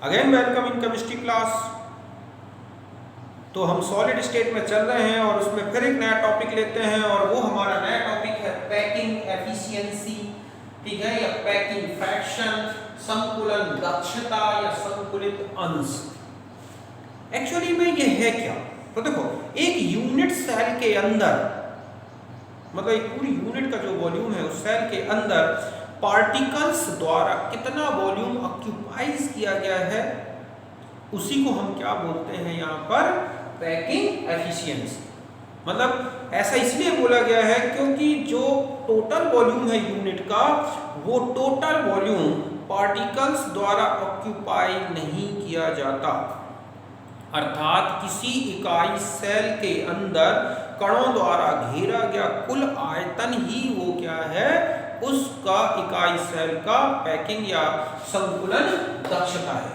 Again welcome in chemistry class. तो हम solid state में चल रहे हैं और उसमें फिर एक नया टॉपिक लेते हैं और वो हमारा नया टॉपिक है पैकिंग एफिशिएंसी, ठीक है, या पैकिंग फ्रैक्शन, संकुलन दक्षता या संकुलित अंश। एक्चुअली में ये है क्या? तो देखो, एक यूनिट सेल के अंदर, मतलब एक पूरी यूनिट का जो वॉल्यूम है उस सेल के अंदर पार्टिकल्स द्वारा कितना वॉल्यूम ऑक्यूपाइज किया गया है, उसी को हम क्या बोलते हैं यहाँ पर? Packing efficiency. मतलब ऐसा इसलिए बोला गया है क्योंकि जो टोटल वॉल्यूम है यूनिट का, वो टोटल वॉल्यूम पार्टिकल्स द्वारा ऑक्यूपाई नहीं किया जाता। अर्थात किसी इकाई सेल के अंदर कणों द्वारा घेरा गया कुल आयतन ही वो क्या है, उसका इकाई सेल का पैकिंग या संकुलन दक्षता है।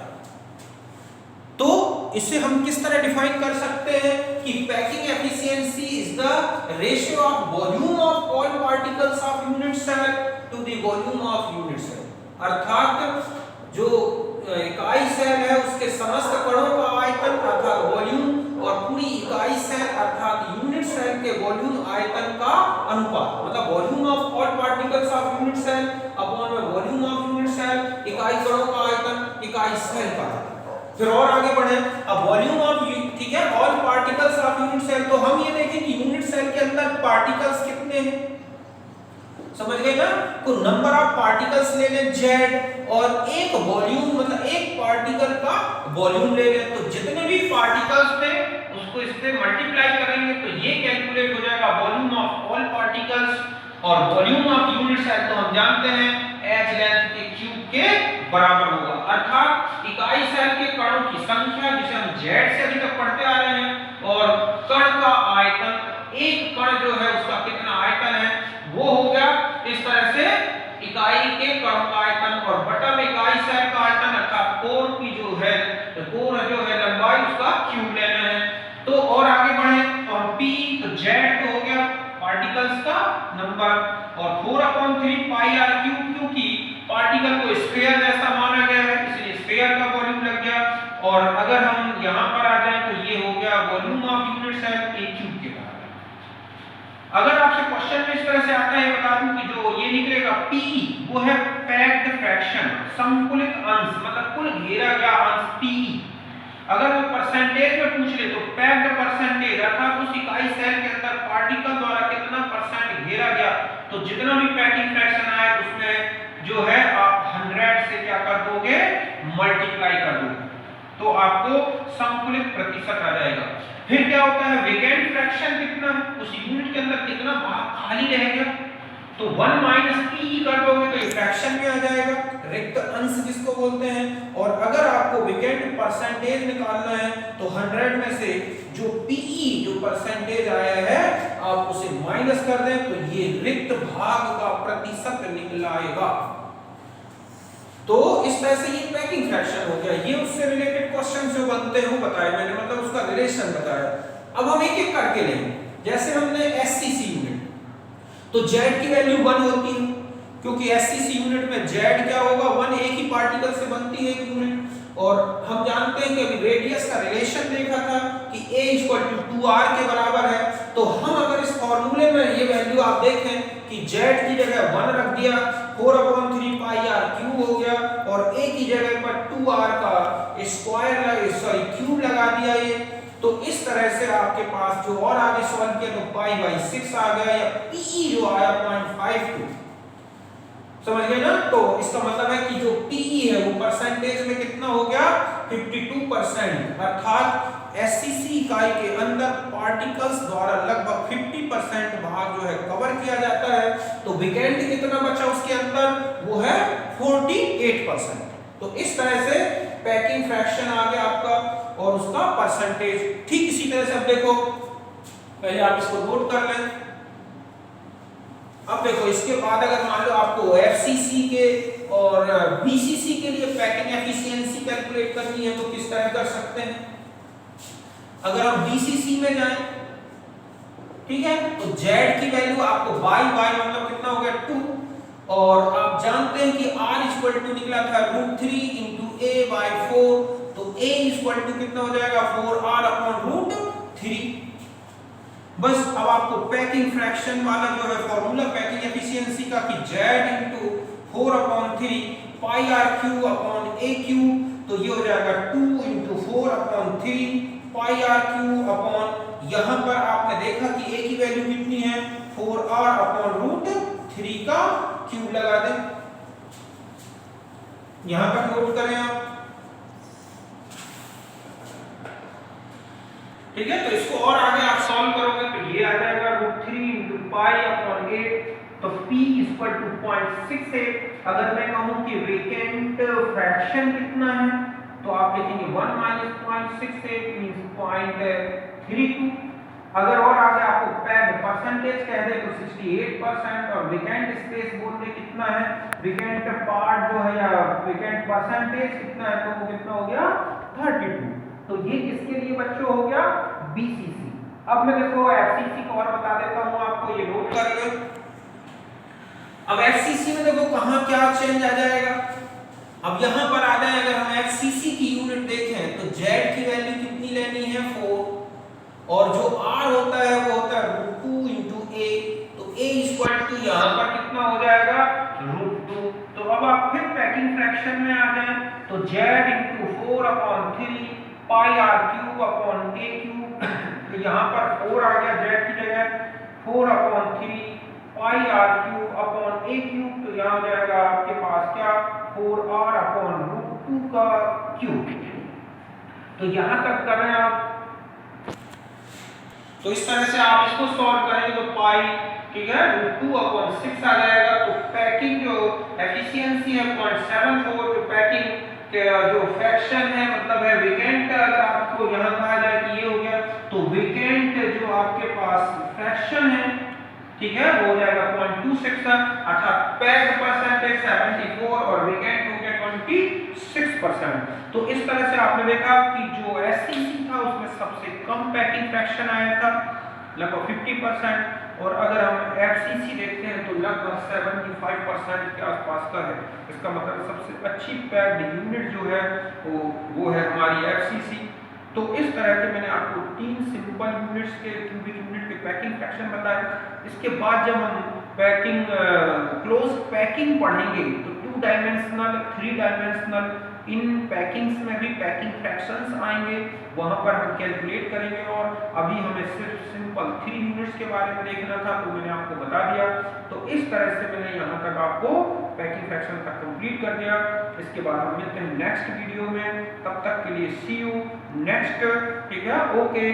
तो इसे हम किस तरह डिफाइन कर सकते हैं कि packing efficiency is the ratio of volume of all particles of unit cell to the volume of unit cell. अर्थात जो इकाई सेल है उसके समस्त कणों का आयतन अर्थात वॉल्यूम और पूरी इकाई सेल अर्थात यूनिट सेल के वॉल्यूम आयतन का अनुपात, मतलब volume of all particles of unit cell upon volume of unit cell, इकाई कणों का आयतन इकाई सेल का। फिर और आगे बढ़े, अब वॉल्यूम ऑफ, ठीक है, all particles of unit cell, तो हम ये देखें कि यूनिट सेल के अंदर पार्टिकल्स कितने हैं, समझ गए ना? तो नंबर ऑफ पार्टिकल्स ले लें Z और एक वॉल्यूम, मतलब एक पार्टिकल का वॉल्यूम ले लें, तो जितने भी पार्टिकल्स थे उसको इससे मल्टीप्लाई करेंगे तो ये कैलकुलेट हो जाएगा वॉल्यूम ऑफ ऑल पार्टिकल्स। और वॉल्यूम ऑफ यूनिट सेल तो हम जानते हैं h लेंथ के क्यूब के बराबर होगा। अर्थात इकाई सेल के कणों की संख्या जिसे हम Z से अभी तक पढ़ते आ रहे हैं, और कण का आयतन, एक कण जो है उसका कितना आयतन है वो हो गया। इस तरह से इकाई के कणों का आयतन और बटा में इकाई सेल का आयतन अर्थात कोर की जो है, तो कोर जो है लंबाई, उसका क्यूब लेना है। तो और आगे बढ़े तो हम P, तो Z तो हो गया पार्टिकल्स का नंबर और 4/3 पाई r क्यूब, क्योंकि पार्टिकल को स्फीयर जैसा माना गया है इसलिए स्फीयर का वॉल्यूम लग गया। और अगर हम यहाँ पर आ जाएं तो ये हो गया volume of unit cell a cube के बराबर। अगर आपसे क्वेश्चन में इस तरह से आता है, बता दूं कि जो ये निकलेगा P वो है पैक्ड फ्रैक्शन, संकुलित अंश, मतलब कुल घेरा गया अंश P। अगर वो परसेंटेज में पूछ ले तो पैक्ड परसेंटेज अर्थात उस इकाई सेल के अंदर पार्टिकल द्वारा कितना परसेंट घेरा गया, तो जितना भी पैकिंग फ्रैक्शन आए उसमें जो है आप 100 से क्या कर दोगे, मल्टीप्लाई कर दोगे, तो आपको संकुलित प्रतिशत आ जाएगा। फिर क्या होता है, वेकेंट फ्रैक्शन कितना, उस यूनिट के अंदर कितना भाग खाली रह गया, तो 1 - P कर दोगे तो ये फ्रैक्शन में आ जाएगा, रिक्त अंश जिसको बोलते हैं। और अगर आपको वेकेंट परसेंटेज निकालना है तो 100 में से जो PE जो परसेंटेज आया है आप उसे माइनस कर दें तो ये रिक्त भाग का प्रतिशत निकल आएगा। तो इस तरह से ये पैकिंग फ्रैक्शन हो गया। ये उससे रिलेटेड क्वेश्चन जो बनते हैं वो बताया मैंने, मतलब उसका रिलेशन बताया। अब हम एक एक करके लेंगे। जैसे हमने SCC यूनिट, तो Z की वैल्यू 1 होती है क्योंकि SCC यूनिट में Z क्या होगा, 1 एक ही पार्टिकल से बनती है एक यूनिट। और हम जानते हैं कि अभी रेडियस का रिलेशन देखा था कि A = 2r के बराबर है। तो हम अगर इस फॉर्मूले में ये वैल्यू आप देखें कि Z की जगह 1 रख दिया, 4/3 पाई r क्यूब हो गया, और A की जगह पर 2r का क्यूब लगा दिया ये। तो इस तरह से आपके पास जो और आगे सॉल्व किया तो π/6 आ गया, या PE जो आया 0.52, समझ गए ना? तो इसका मतलब है कि जो PE है वो परसेंटेज में कितना हो गया, 52%। अर्थात SCC इकाई के अंदर पार्टिकल्स द्वारा लगभग 50% भाग जो है कवर किया जाता है। तो वेकेंट कितना बचा उसके अंदर, वो है 48%। तो इस तरह से पैकिंग फ्रैक्शन आ गया आपका और उसका परसेंटेज। ठीक इसी तरह से अब देखो, पहले आप इसको नोट कर लें। अब देखो इसके बाद अगर मान लो आपको FCC के और BCC के लिए पैकिंग एफिशिएंसी कैलकुलेट करनी है तो किस तरह कर सकते हैं। अगर हम BCC में जाएं, ठीक है, तो Z की वैल्यू आपको y मतलब कितना हो गया 2, और आप जानते हैं कि R = निकला था √3 × A by 4, तो a इक्वल टू कितना हो जाएगा 4r अपॉन रूट 3। बस अब आपको पैकिंग फ्रैक्शन वाला जो है फॉर्मूला पैकिंग एफिशिएंसी का कि z into 4 upon 3 pi r cube upon a cube, तो ये हो जाएगा 2 into 4 upon 3 pi r cube upon, यहां पर आपने देखा कि a की वैल्यू कितनी है 4r अपॉन रूट 3 का क्यूब लगा दें, यहां पर नोट करें आप। ठीक है, तो इसको और आगे आप सॉल्व करोगे तो ये आ जाएगा √3 इंटू पाई अपॉन 8, तो p इक्वल टू 0.68। अगर मैं कहूं कि वेकेंट फ्रैक्शन कितना है तो आप लिखेंगे 1 माइनस 0.68 मींस 0.32। अगर और आगे आपको पैक्ड परसेंटेज कह दे तो 68% और वेकेंट स्पेस बोल दे कितना है, वेकेंट पार्ट जो है या वेकेंट परसेंटेज कितना है तो वो कितना हो गया 32। तो ये किसके लिए बच्चों हो गया BCC। अब मैं देखो FCC को और बता देता हूं आपको, ये नोट करिए। अब FCC में देखो कहां क्या चेंज आ जाएगा। अब यहां पर आ जाए, अगर हम FCC की यूनिट देखें तो Z की वैल्यू कितनी लेनी है 4, और जो R होता है वो होता है √2 इंटू A, तो A इक्वल टू यहां पर कितना हो जाएगा √2। तो अब आप फिर पैकिंग फ्रैक्शन में आ जाए तो Z into 4 upon 3 pi r cube upon a cube, तो यहाँ पर 4 आ गया z की जगह 4 upon 3 pi r cube upon a cube, तो यहाँ हो जाएगा आपके पास क्या 4r अपॉन √2 का क्यूब। तो यहाँ तक कर रहे हैं आप, तो इस तरह से आप इसको सॉल्व करेंगे तो पाई ठीक है √2 अपॉन 6 आ जाएगा। तो पैकिंग जो एफिशिएंसी है 0.74, जो पैकिंग जो फ्रैक्शन है मतलब है वेकेंट, अगर आपको यहाँ कहा जाए कि ये हो गया तो वेकेंट जो आपके पास फ्रैक्शन है ठीक है वो हो जाएगा 0.26, अर्थात पैक्ड परसेंटेज 74 और वेकेंट हो गया 26%। तो इस तरह से आपने देखा कि जो SCC था उसमें सबसे कम पैकिंग फ्रैक्शन आया था लगभग 50%, और अगर हम FCC देखते हैं तो लगभग 75% के आसपास का है। इसका मतलब सबसे अच्छी पैक्ड यूनिट जो है वो है हमारी FCC। तो इस तरह के मैंने आपको 3 सिंपल यूनिट्स के क्यूबिक यूनिट के पैकिंग फ्रैक्शन बताए। इसके बाद जब हम पैकिंग क्लोज पैकिंग पढ़ेंगे तो 2 डायमेंशनल 3 डायमेंशनल इन पैकिंग्स में भी पैकिंग फ्रैक्शंस आएंगे, वहां पर हम कैलकुलेट करेंगे। और अभी हमें सिर्फ सिंपल 3 यूनिट्स के बारे में देखना था तो मैंने आपको बता दिया। तो इस तरह से मैंने यहाँ तक आपको पैकिंग फ्रैक्शन तक कंप्लीट कर दिया। इसके बाद हम मिलते हैं नेक्स्ट वीडियो में, तब तक के लिए सी यू नेक्स्ट। ठीक है, ओके।